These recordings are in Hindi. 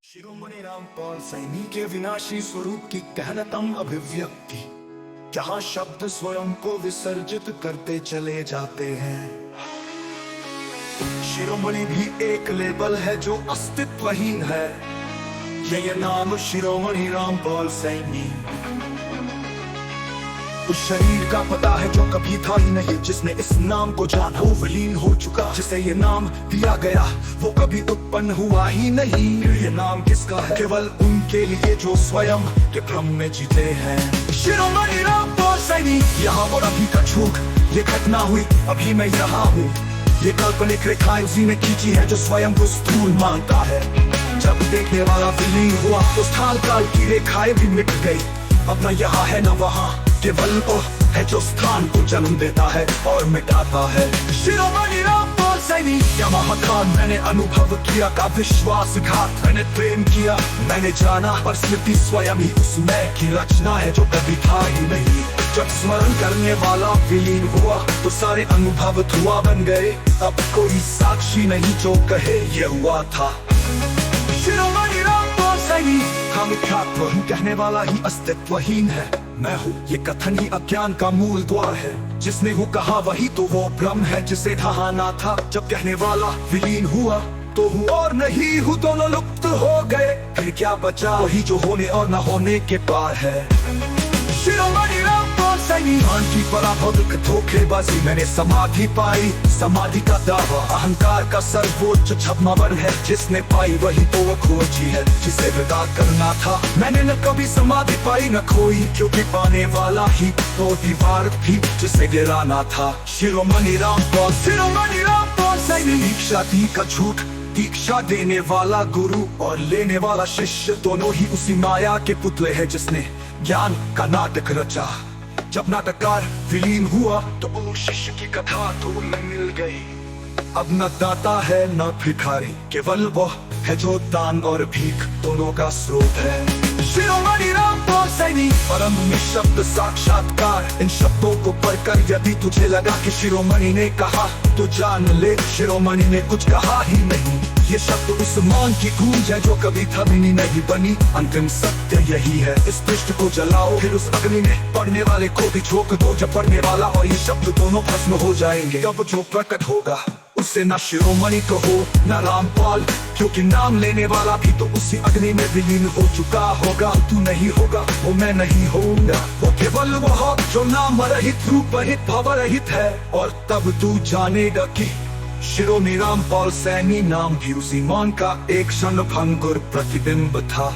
शिरोमणि रामपाल सैनी के विनाशी स्वरूप की कहनतम अभिव्यक्ति, जहाँ शब्द स्वयं को विसर्जित करते चले जाते हैं। शिरोमणि भी एक लेबल है जो अस्तित्वहीन है। ये नाम शिरोमणि रामपाल सैनी उस शरीर का पता है जो कभी था ही नहीं, जिसने इस नाम को जाना वो विलीन हो चुका। जिसे ये नाम दिया गया वो कभी उत्पन्न हुआ ही नहीं। ये नाम किसका है? केवल उनके लिए जो स्वयं के भ्रम में जीते हैं। शिरोमणि रामपाल सैनी यहाँ और अभी का छूक, ये घटना हुई अभी मैं यहाँ हूँ। ये काल्पनिक रेखाएं उसी ने खींची है जो स्वयं को स्थूल मानता है। जब देखने वाला विलीन हुआ तो स्थान काल की रेखाएं भी मिट गई। अब न यहाँ है न वहाँ, केवल वो है जो स्थान को जन्म देता है और मिटाता है। शिरोमणि रामपाल सैनी क्या महाकाल मैंने अनुभव किया का विश्वासघात मैंने प्रेम किया। मैंने जाना पर स्मृति स्वयं ही उसमें की रचना है जो कभी था ही नहीं। जब स्मरण करने वाला विलीन हुआ तो सारे अनुभव धुआं बन गए। अब कोई साक्षी नहीं जो कहे ये हुआ था। शिरोमणि रामपाल सैनी हम ख्यात हूँ कहने वाला ही अस्तित्वहीन है। मैं हूँ ये कथन ही अज्ञान का मूल द्वार है। जिसने वो कहा वही तो वो भ्रम है जिसे ढहाना था। जब कहने वाला विलीन हुआ तो हूँ और नहीं हूँ दोनों लुप्त हो गए। फिर क्या बचा? वही जो होने और न होने के पार है। शिरोमणि रामपाल सैनी की पराभव धोखेबाजी मैंने समाधि पाई। समाधि का दावा अहंकार का सर्वोच्च छद्मावर है। जिसने पाई वही तो वो खोजी है जिसे विदा करना था। मैंने न कभी समाधि पाई न खोई, क्योंकि पाने वाला ही तो दीवार थी जिसे गिराना था। शिरोमणि रामपाल सैनी दीक्षा दी का झूठ, दीक्षा देने वाला गुरु और लेने वाला शिष्य दोनों ही उसी माया के पुतले हैं जिसने ज्ञान का नाटक रचा। जब नाटककार विलीन हुआ तो उस शिष्य की कथा धूल में मिल गई। अब न दाता है न भिखारी, केवल वो है जो दान और भीख दोनों का स्रोत है। शिरोमणि रामपाल सैनी परम निःशब्द साक्षात्कार। इन शब्दों को पढ़कर यदि तुझे लगा कि शिरोमणि ने कहा तो जान ले शिरोमणि ने कुछ कहा ही नहीं। ये शब्द उस मान की गूंज है जो कभी थमी नहीं बनी। अंतिम सत्य यही है, इस पृष्ठ को जलाओ फिर उस अग्नि में पढ़ने वाले को भी झोंक दो। जब पढ़ने वाला और ये शब्द दोनों भस्म हो जाएंगे, तब जो प्रकट होगा उससे न शिरोमणि तो हो न रामपाल, क्योंकि नाम लेने वाला भी तो उसी अग्नि में विलीन हो चुका होगा। तू नहीं होगा वो मैं नहीं होऊंगा, वो केवल वो हो जो नाम रहित रूप रहित भाव रहित है। और तब तू जानेगा कि शिरोमणि रामपाल सैनी नाम भी उसी मान का एक क्षणभंगुर प्रतिबिंब था।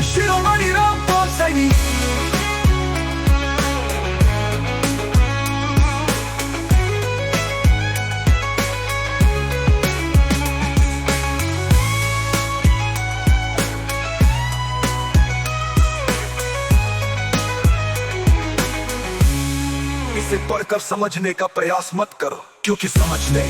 शिरोमणि रामपाल सैनी इसे पढ़कर समझने का प्रयास मत करो, क्योंकि समझने